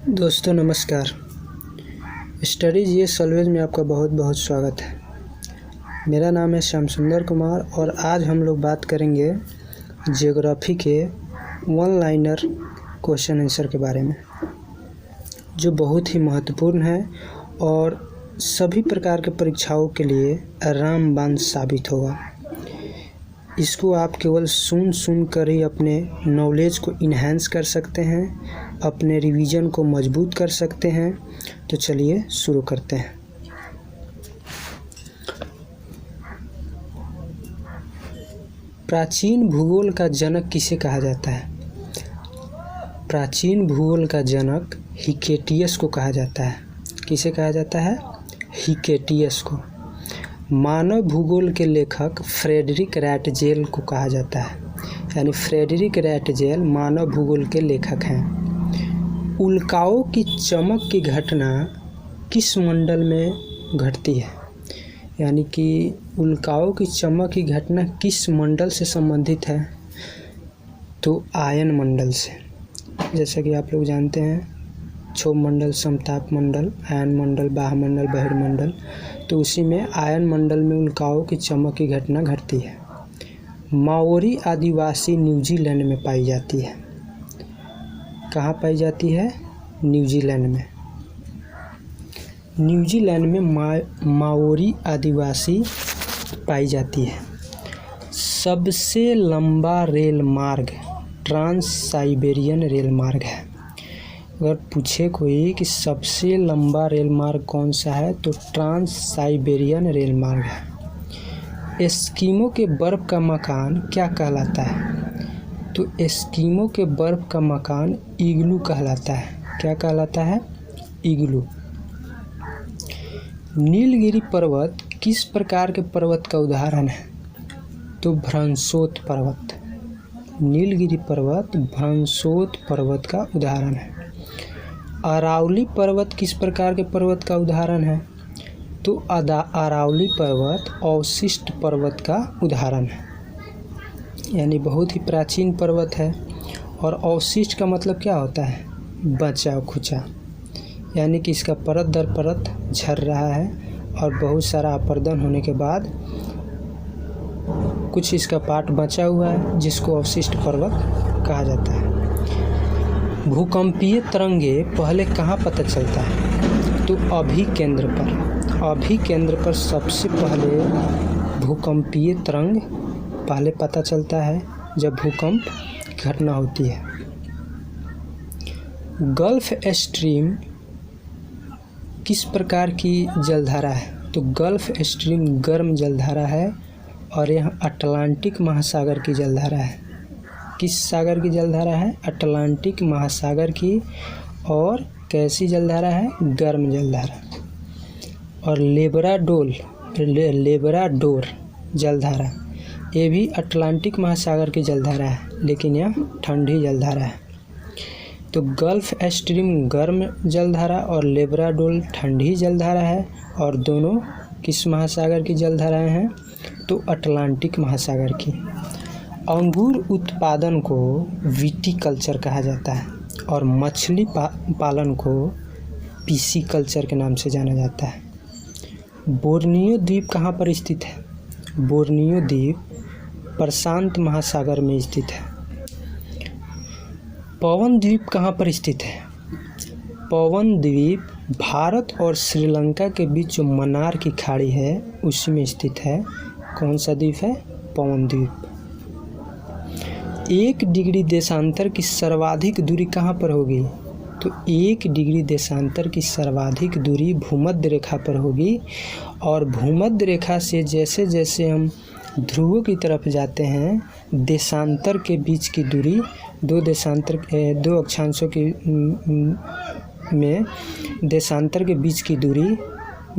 दोस्तों नमस्कार। Study GS salvage में आपका बहुत बहुत स्वागत है। मेरा नाम है श्याम सुंदर कुमार और आज हम लोग बात करेंगे ज्योग्राफी के वन लाइनर क्वेश्चन आंसर के बारे में, जो बहुत ही महत्वपूर्ण है और सभी प्रकार के परीक्षाओं के लिए रामबाण साबित होगा। इसको आप केवल सुन कर ही अपने नॉलेज को इन्हांस कर सकते हैं, अपने रिवीजन को मजबूत कर सकते हैं। तो चलिए शुरू करते हैं। प्राचीन भूगोल का जनक किसे कहा जाता है? प्राचीन भूगोल का जनक हिकेटियस को कहा जाता है। किसे कहा जाता है? हिकेटियस को। मानव भूगोल के लेखक फ्रेडरिक रैटजेल को कहा जाता है, यानी फ्रेडरिक रैटजेल मानव भूगोल के लेखक हैं। उल्काओं की चमक की घटना किस मंडल में घटती है? यानी कि उल्काओं की चमक की घटना किस मंडल से संबंधित है? तो आयन मंडल से। जैसा कि आप लोग जानते हैं, क्षोभ मंडल, समताप मंडल, आयन मंडल, बाह्यमंडल, बहिर्मंडल। तो उसी में आयन मंडल में उल्काओं की चमक की घटना घटती है। माओरी आदिवासी न्यूजीलैंड में पाई जाती है। कहाँ पाई जाती है? न्यूजीलैंड में। न्यूजीलैंड में माओरी आदिवासी पाई जाती है। सबसे लंबा रेल मार्ग ट्रांस साइबेरियन रेल मार्ग है। अगर पूछे कोई कि सबसे लंबा रेल मार्ग कौन सा है, तो ट्रांस साइबेरियन रेल मार्ग है। एस्किमो के बर्फ़ का मकान क्या कहलाता है? तो एस्किमो के बर्फ़ का मकान इग्लू कहलाता है। क्या कहलाता है? इग्लू। नीलगिरी पर्वत किस प्रकार के पर्वत का उदाहरण है? तो भ्रंशोत पर्वत। नीलगिरी पर्वत भ्रंशोत पर्वत का उदाहरण है। अरावली पर्वत किस प्रकार के पर्वत का उदाहरण है? तो अरावली पर्वत अवशिष्ट पर्वत का उदाहरण है, यानी बहुत ही प्राचीन पर्वत है। और अवशिष्ट का मतलब क्या होता है? बचा खुचा, यानी कि इसका परत दर परत झड़ रहा है और बहुत सारा अपर्दन होने के बाद कुछ इसका पार्ट बचा हुआ है, जिसको अवशिष्ट पर्वत कहा जाता है। भूकंपीय तरंगे पहले कहाँ पता चलता है? तो अभिकेंद्र पर। अभिकेंद्र पर सबसे पहले भूकंपीय तरंग पहले पता चलता है जब भूकंप घटना होती है। गल्फ स्ट्रीम किस प्रकार की जलधारा है? तो गल्फ स्ट्रीम गर्म जलधारा है और यह अटलांटिक महासागर की जलधारा है। किस सागर की जलधारा है? अटलांटिक महासागर की। और कैसी जलधारा है? गर्म जलधारा। और लेब्राडोर जलधारा, ये भी अटलांटिक महासागर की जलधारा है, लेकिन यह ठंडी जलधारा है। तो गल्फ स्ट्रीम गर्म जलधारा और लेब्राडोर ठंडी जलधारा है। और दोनों किस महासागर की जलधाराएं हैं? तो अटलांटिक महासागर की। अंगूर उत्पादन को विटीकल्चर कहा जाता है और मछली पालन को पिसीकल्चर के नाम से जाना जाता है। बोर्नियो द्वीप कहाँ पर स्थित है? बोर्नियो द्वीप प्रशांत महासागर में स्थित है। पवन द्वीप कहाँ पर स्थित है? पवन द्वीप भारत और श्रीलंका के बीच जो मन्नार की खाड़ी है उसी में स्थित है। कौन सा द्वीप है? पवन द्वीप। 1 डिग्री देशांतर की सर्वाधिक दूरी कहाँ पर होगी? तो 1 डिग्री देशांतर की सर्वाधिक दूरी भूमध्य रेखा पर होगी। और भूमध्य रेखा से जैसे जैसे हम ध्रुवों की तरफ जाते हैं, देशांतर के बीच की दूरी दो अक्षांशों की में देशांतर के बीच की दूरी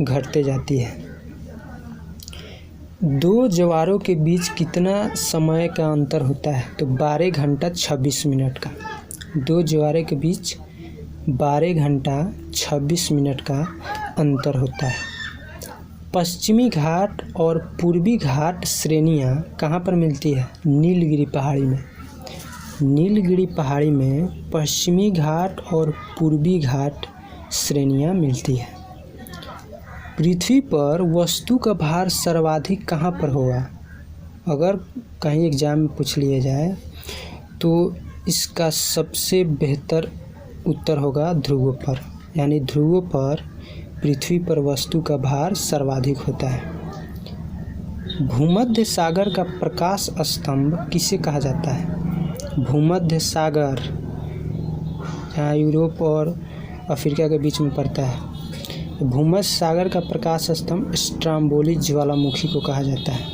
घटते जाती है। 2 ज्वारों के बीच कितना समय का अंतर होता है? तो 12 घंटा 26 मिनट का। 2 ज्वारों के बीच 12 घंटा 26 मिनट का अंतर होता है। पश्चिमी घाट और पूर्वी घाट श्रेणियाँ कहाँ पर मिलती है? नीलगिरी पहाड़ी में। नीलगिरी पहाड़ी में पश्चिमी घाट और पूर्वी घाट श्रेणियाँ मिलती है। पृथ्वी पर वस्तु का भार सर्वाधिक कहाँ पर होगा? अगर कहीं एग्जाम में पूछ लिया जाए तो इसका सबसे बेहतर उत्तर होगा ध्रुवों पर, यानी ध्रुवों पर पृथ्वी पर वस्तु का भार सर्वाधिक होता है। भूमध्य सागर का प्रकाश स्तंभ किसे कहा जाता है? भूमध्य सागर जहाँ यूरोप और अफ्रीका के बीच में पड़ता है। भूमध्य सागर का प्रकाश स्तंभ स्ट्रोम्बोली ज्वालामुखी को कहा जाता है।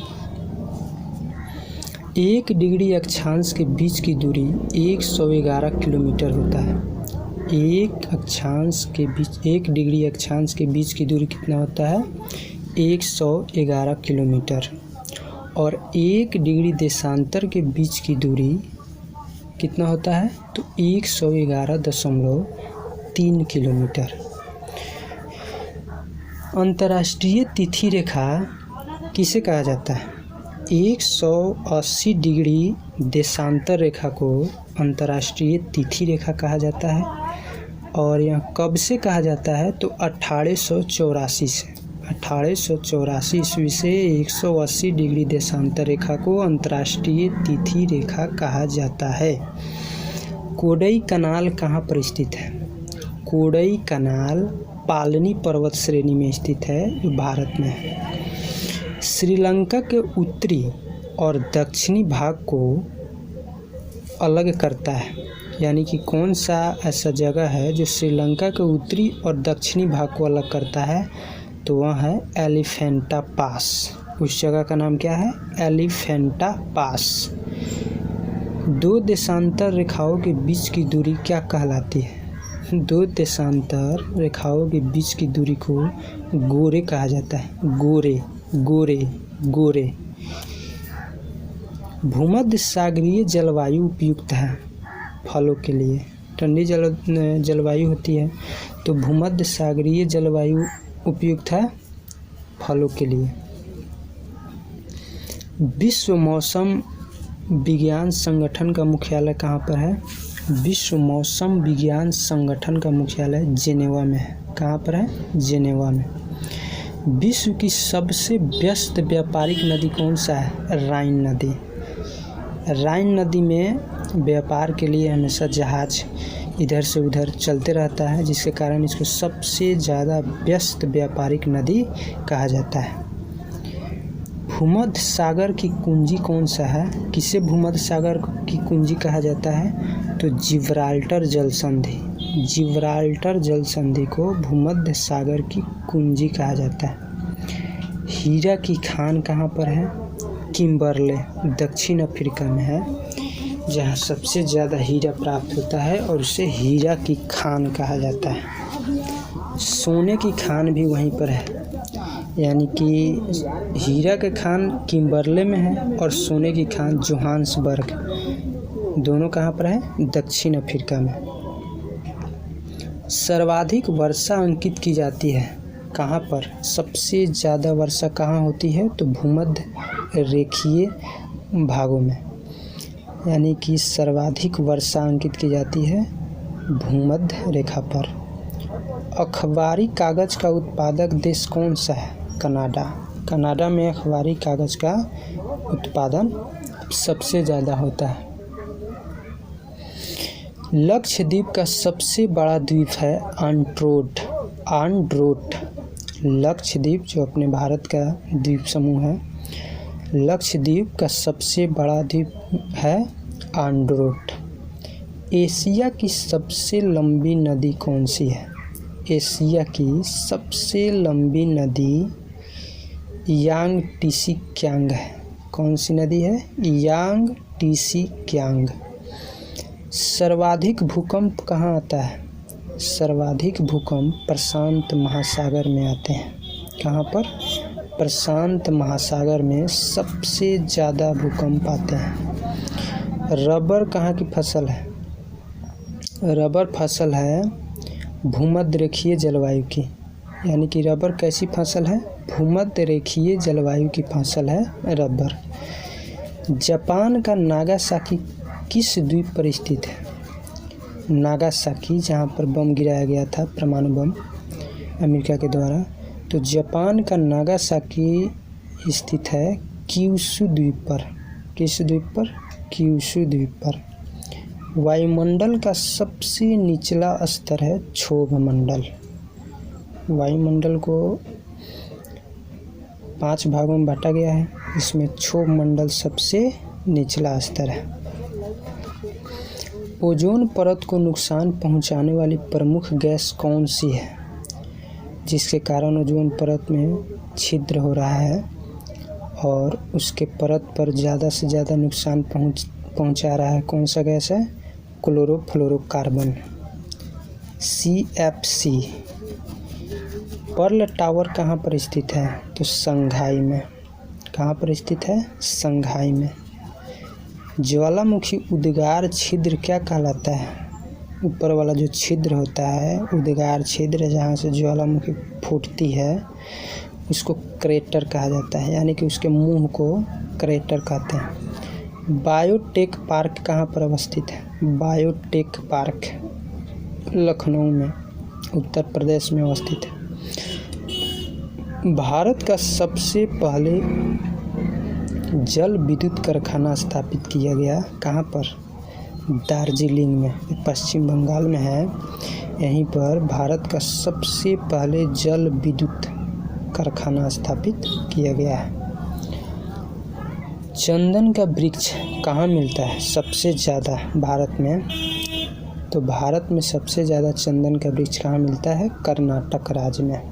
1 डिग्री अक्षांश के बीच की दूरी 111 किलोमीटर होता है। 1 डिग्री अक्षांश के बीच की दूरी कितना होता है? 111 किलोमीटर। और 1 डिग्री देशांतर के बीच की दूरी कितना होता है? तो 111.3 किलोमीटर। अंतर्राष्ट्रीय तिथि रेखा किसे कहा जाता है? 180 डिग्री देशांतर रेखा को अंतर्राष्ट्रीय तिथि रेखा कहा जाता है। और यह कब से कहा जाता है? तो 1884 से। 1884 ईस्वी से 180 डिग्री देशांतर रेखा को अंतर्राष्ट्रीय तिथि रेखा कहा जाता है। कोडई कनाल कहाँ पर स्थित है? कोडई कनाल पालनी पर्वत श्रेणी में स्थित है, जो भारत में है। श्रीलंका के उत्तरी और दक्षिणी भाग को अलग करता है, यानी कि कौन सा ऐसा जगह है जो श्रीलंका के उत्तरी और दक्षिणी भाग को अलग करता है? तो वह है एलिफेंटा पास। उस जगह का नाम क्या है? एलिफेंटा पास। 2 देशांतर रेखाओं के बीच की दूरी क्या कहलाती है? 2 देशांतर रेखाओं के बीच की दूरी को गोरे कहा जाता है। गोरे। भूमध्य सागरीय जलवायु उपयुक्त है फलों के लिए। ठंडी जलवायु होती है, तो भूमध्य सागरीय जलवायु उपयुक्त है फलों के लिए। विश्व मौसम विज्ञान संगठन का मुख्यालय कहाँ पर है? विश्व मौसम विज्ञान संगठन का मुख्यालय जेनेवा में है। कहाँ पर है? जेनेवा में। विश्व की सबसे व्यस्त व्यापारिक नदी कौन सा है? राइन नदी। राइन नदी में व्यापार के लिए हमेशा जहाज इधर से उधर चलते रहता है, जिसके कारण इसको सबसे ज़्यादा व्यस्त व्यापारिक नदी कहा जाता है। भूमध्य सागर की कुंजी कौन सा है? किसे भूमध्य सागर की कुंजी कहा जाता है? तो जिब्राल्टर जल संधि। जिब्राल्टर जल संधि को भूमध्य सागर की कुंजी कहा जाता है। हीरा की खान कहाँ पर है? किम्बरले, दक्षिण अफ्रीका में है, जहाँ सबसे ज़्यादा हीरा प्राप्त होता है और उसे हीरा की खान कहा जाता है। सोने की खान भी वहीं पर है, यानी कि हीरा के खान किम्बरले में है और सोने की खान जोहान्सबर्ग, दोनों कहाँ पर है? दक्षिण अफ्रीका में। सर्वाधिक वर्षा अंकित की जाती है कहाँ पर? सबसे ज़्यादा वर्षा कहाँ होती है? तो भूमध्य रेखीय भागों में, यानी कि सर्वाधिक वर्षा अंकित की जाती है भूमध्य रेखा पर। अखबारी कागज़ का उत्पादक देश कौन सा है? कनाडा। कनाडा में अखबारी कागज़ का उत्पादन सबसे ज़्यादा होता है। लक्षद्वीप का सबसे बड़ा द्वीप है आंड्रोट। लक्षद्वीप जो अपने भारत का द्वीप समूह है, लक्षद्वीप का सबसे बड़ा द्वीप है आंड्रोट। एशिया की सबसे लंबी नदी कौन सी है? एशिया की सबसे लंबी नदी यांगटीसी क्यांग है। कौन सी नदी है? यांगटीसी क्यांग। सर्वाधिक भूकंप कहाँ आता है? सर्वाधिक भूकंप प्रशांत महासागर में आते हैं। कहाँ पर? प्रशांत महासागर में सबसे ज़्यादा भूकंप आते हैं। रबर कहाँ की फसल है? रबर फसल है भूमध्य रेखीय जलवायु की, यानी कि रबर कैसी फसल है? भूमध्य रेखीय जलवायु की फसल है रबर। जापान का नागासाकी किस द्वीप पर स्थित है? नागासाकी, जहाँ पर बम गिराया गया था, परमाणु बम अमेरिका के द्वारा। तो जापान का नागासाकी स्थित है क्यूशू द्वीप पर। किस द्वीप पर? क्यूशू द्वीप पर। वायुमंडल का सबसे निचला स्तर है क्षोभ मंडल। वायुमंडल को 5 भागों में बांटा गया है, इसमें क्षोभ मंडल सबसे निचला स्तर है। ओजोन परत को नुकसान पहुंचाने वाली प्रमुख गैस कौन सी है, जिसके कारण ओजोन परत में छिद्र हो रहा है और उसके परत पर ज़्यादा से ज़्यादा नुकसान पहुंचा रहा है? कौन सा गैस है? Chlorofluorocarbon, CFC। पर्ल टावर कहाँ पर स्थित है? तो शंघाई में। कहाँ पर स्थित है? शंघाई में। ज्वालामुखी उद्गार छिद्र क्या कहलाता है? ऊपर वाला जो छिद्र होता है, उद्गार छिद्र, जहाँ से ज्वालामुखी फूटती है, उसको क्रेटर कहा जाता है, यानी कि उसके मुंह को क्रेटर कहते हैं। बायोटेक पार्क कहाँ पर अवस्थित है? बायोटेक पार्क लखनऊ में, उत्तर प्रदेश में अवस्थित है। भारत का सबसे पहले जल विद्युत कारखाना स्थापित किया गया कहाँ पर? दार्जिलिंग में, पश्चिम बंगाल में है। यहीं पर भारत का सबसे पहले जल विद्युत कारखाना स्थापित किया गया है। चंदन का वृक्ष कहाँ मिलता है सबसे ज़्यादा भारत में? तो भारत में सबसे ज़्यादा चंदन का वृक्ष कहाँ मिलता है? कर्नाटक राज्य में।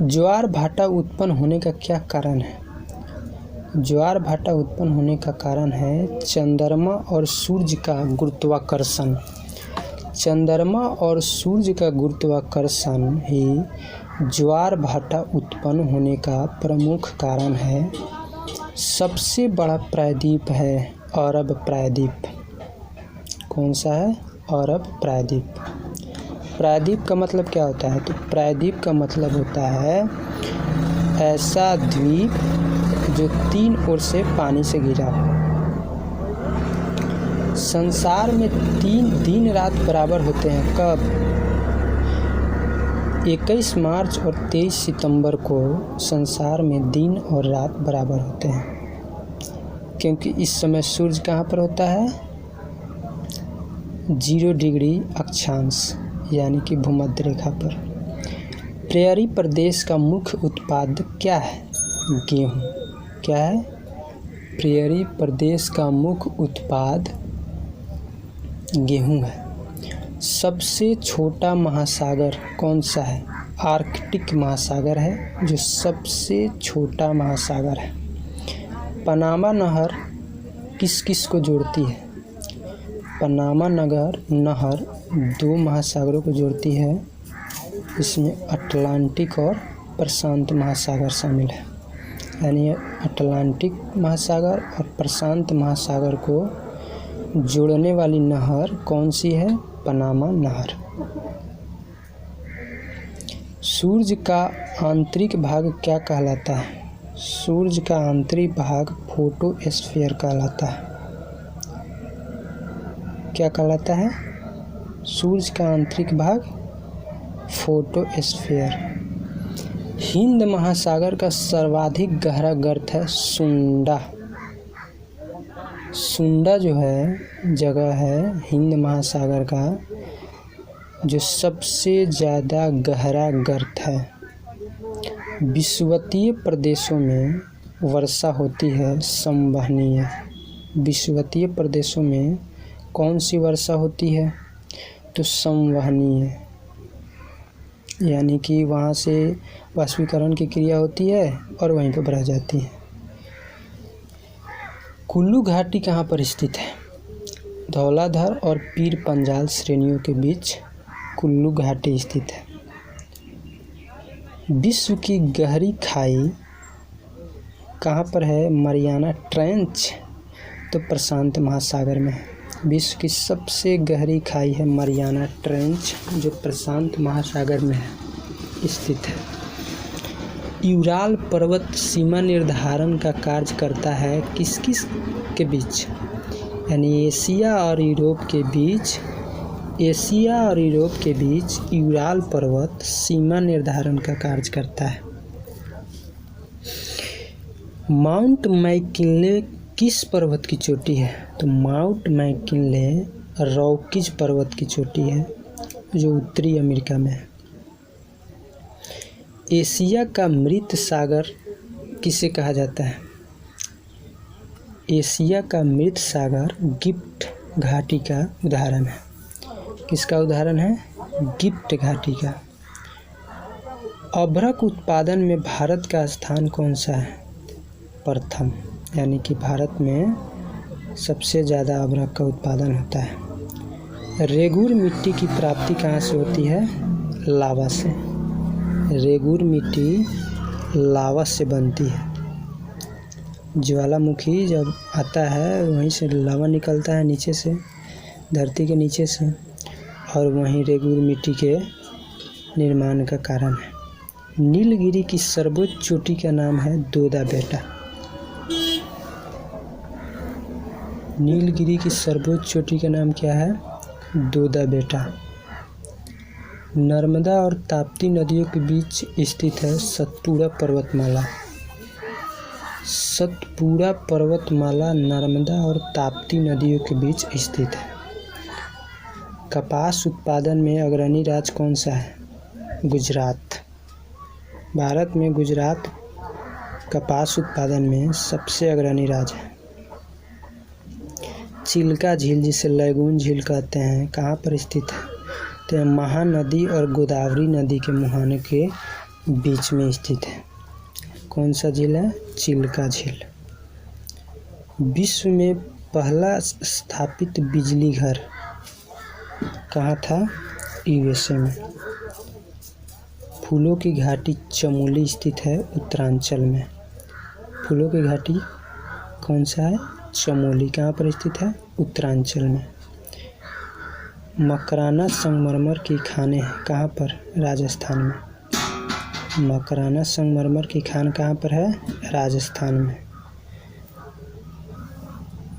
ज्वार भाटा उत्पन्न होने का क्या कारण है? ज्वार भाटा उत्पन्न होने का कारण है चंद्रमा और सूर्य का गुरुत्वाकर्षण। चंद्रमा और सूर्य का गुरुत्वाकर्षण ही ज्वार भाटा उत्पन्न होने का प्रमुख कारण है। सबसे बड़ा प्रायद्वीप है अरब प्रायद्वीप। कौन सा है? अरब प्रायद्वीप। प्रायद्वीप का मतलब क्या होता है? तो प्रायद्वीप का मतलब होता है ऐसा द्वीप जो 3 ओर से पानी से घिरा हो। संसार में 3 दिन रात बराबर होते हैं। कब? 21 मार्च और 23 सितंबर को संसार में दिन और रात बराबर होते हैं, क्योंकि इस समय सूर्य कहाँ पर होता है? 0 डिग्री अक्षांश, यानी कि भूमध्य रेखा पर। प्रेयरी प्रदेश का मुख्य उत्पाद क्या है? गेहूँ। क्या है? प्रेयरी प्रदेश का मुख्य उत्पाद गेहूँ है। सबसे छोटा महासागर कौन सा है? आर्कटिक महासागर है जो सबसे छोटा महासागर है। पनामा नहर किस किस को जोड़ती है? पनामा नहर 2 महासागरों को जोड़ती है। इसमें अटलांटिक और प्रशांत महासागर शामिल है, यानी अटलांटिक महासागर और प्रशांत महासागर को जोड़ने वाली नहर कौन सी है? पनामा नहर। सूर्य का आंतरिक भाग क्या कहलाता है? सूर्य का आंतरिक भाग फोटोस्फीयर कहलाता है। क्या कहलाता है? सूर्य का आंतरिक भाग फोटोस्फीयर। हिंद महासागर का सर्वाधिक गहरा गर्त है सुंडा। सुंडा जो है जगह है हिंद महासागर का जो सबसे ज़्यादा गहरा गर्त है। विषुवतीय प्रदेशों में वर्षा होती है संवहनीय। विषुवतीय प्रदेशों में कौन सी वर्षा होती है? तो संवहनीय, यानी कि वहाँ से वाष्पीकरण की क्रिया होती है और वहीं पर बह जाती है। कुल्लू घाटी कहाँ पर स्थित है? धौलाधर और पीर पंजाल श्रेणियों के बीच कुल्लू घाटी स्थित है। विश्व की गहरी खाई कहाँ पर है? मरियाना ट्रेंच, तो प्रशांत महासागर में है। विश्व की सबसे गहरी खाई है मरियाना ट्रेंच, जो प्रशांत महासागर में है स्थित है। यूराल पर्वत सीमा निर्धारण का कार्य करता है किस किस के बीच, यानी एशिया और यूरोप के बीच यूराल पर्वत सीमा निर्धारण का कार्य करता है। माउंट मैकिनले किस पर्वत की चोटी है? तो माउंट मैकिनले रॉकीज पर्वत की चोटी है जो उत्तरी अमेरिका में है। एशिया का मृत सागर किसे कहा जाता है? एशिया का मृत सागर गिफ्ट घाटी का उदाहरण है। किसका उदाहरण है? गिफ्ट घाटी का। अभ्रक उत्पादन में भारत का स्थान कौन सा है? प्रथम, यानी कि भारत में सबसे ज़्यादा अभ्रक का उत्पादन होता है। रेगुर मिट्टी की प्राप्ति कहाँ से होती है? लावा से। रेगुर मिट्टी लावा से बनती है। ज्वालामुखी जब आता है वहीं से लावा निकलता है नीचे से, धरती के नीचे से, और वहीं रेगुर मिट्टी के निर्माण का कारण है। नीलगिरी की सर्वोच्च चोटी का नाम है दोदा बेटा। नीलगिरी की सर्वोच्च चोटी का नाम क्या है? दोदा बेटा। नर्मदा और ताप्ती नदियों के बीच स्थित है सतपुड़ा पर्वतमाला। सतपुड़ा पर्वतमाला नर्मदा और ताप्ती नदियों के बीच स्थित है। कपास उत्पादन में अग्रणी राज्य कौन सा है? गुजरात। भारत में गुजरात कपास उत्पादन में सबसे अग्रणी राज्य है। चिल्का झील, जिसे लैगून झील कहते हैं, कहाँ पर स्थित है? तो महानदी और गोदावरी नदी के मुहाने के बीच में स्थित है। कौन सा झील है? चिल्का झील। विश्व में पहला स्थापित बिजली घर कहाँ था? यूएसए में। फूलों की घाटी चमोली स्थित है उत्तरांचल में। फूलों की घाटी कौन सा है? चमोली। कहाँ पर स्थित है? उत्तरांचल में। मकराना संगमरमर की खानें कहाँ पर? राजस्थान में। मकराना संगमरमर की खान कहाँ पर है? राजस्थान में।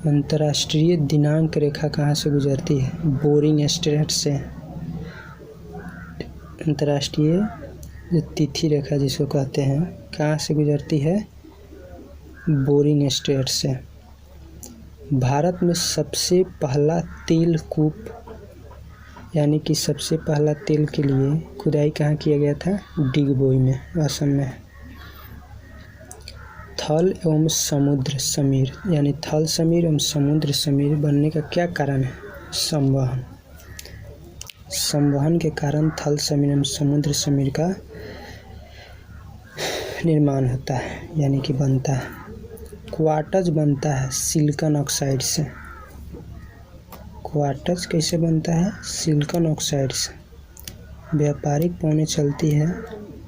अंतर्राष्ट्रीय दिनांक रेखा कहाँ से गुजरती है? बोरिंग स्ट्रेट से। अंतर्राष्ट्रीय जो तिथि रेखा जिसको कहते हैं, कहाँ से गुजरती है? बोरिंग स्ट्रेट से। भारत में सबसे पहला तेल कूप, यानी कि सबसे पहला तेल के लिए खुदाई कहाँ किया गया था? डिगबोई में, असम में। थल एवं समुद्र समीर, यानी थल समीर एवं समुद्र समीर बनने का क्या कारण है? संवहन। संवहन के कारण थल समीर एवं समुद्र समीर का निर्माण होता है, यानी कि बनता है। क्वार्टज बनता है सिलिकॉन ऑक्साइड से। क्वार्टज कैसे बनता है? सिलिकॉन ऑक्साइड से। व्यापारिक पौने चलती है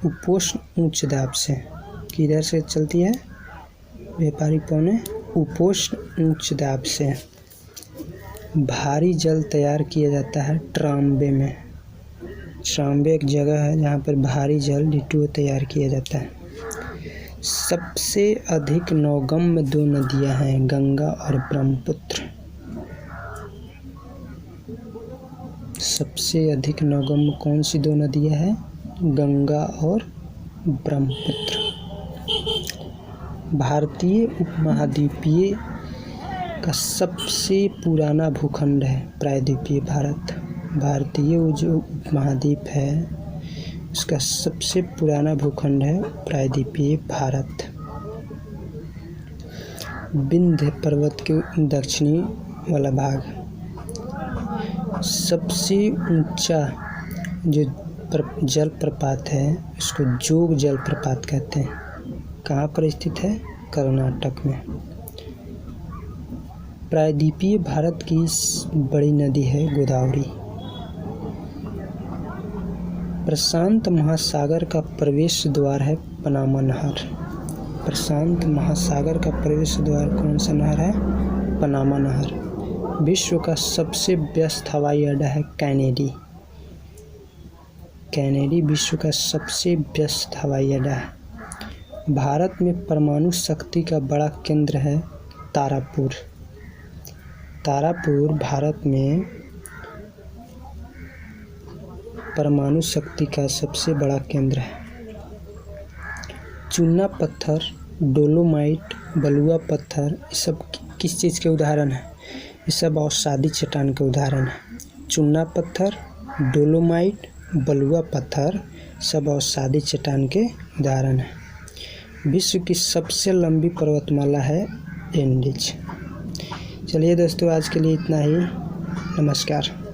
उपोष्ण उच्च दाब से। किधर से चलती है? व्यापारिक पौने उपोष्ण उच्च दाब से। भारी जल तैयार किया जाता है ट्राम्बे में। ट्राम्बे एक जगह है जहाँ पर भारी जल लिट्टू तैयार किया जाता है। सबसे अधिक नौगम्य दो नदियाँ हैं, गंगा और ब्रह्मपुत्र। सबसे अधिक नौगम्य कौन सी दो नदियाँ हैं? गंगा और ब्रह्मपुत्र। भारतीय उपमहाद्वीपीय का सबसे पुराना भूखंड है प्रायद्वीपीय भारत। भारतीय जो उपमहाद्वीप है उसका सबसे पुराना भूखंड है प्रायद्वीपीय भारत। विंध्य पर्वत के दक्षिणी वाला भाग। सबसे ऊंचा जो जल प्रपात है उसको जोग जल प्रपात कहते हैं। कहाँ पर स्थित है? कर्नाटक में। प्रायद्वीपीय भारत की बड़ी नदी है गोदावरी। प्रशांत महासागर का प्रवेश द्वार है पनामा नहर। प्रशांत महासागर का प्रवेश द्वार कौन सा नहर है? पनामा नहर। विश्व का सबसे व्यस्त हवाई अड्डा है कैनेडी। कैनेडी विश्व का सबसे व्यस्त हवाई अड्डा है। भारत में परमाणु शक्ति का बड़ा केंद्र है तारापुर। तारापुर भारत में परमाणु शक्ति का सबसे बड़ा केंद्र है। चूना पत्थर, डोलोमाइट, बलुआ पत्थर, ये सब किस चीज़ के उदाहरण हैं? ये सब अवसादी चट्टान के उदाहरण हैं। चूना पत्थर, डोलोमाइट, बलुआ पत्थर सब अवसादी चट्टान के उदाहरण हैं। विश्व की सबसे लंबी पर्वतमाला है एंडीज। चलिए दोस्तों, आज के लिए इतना ही। नमस्कार।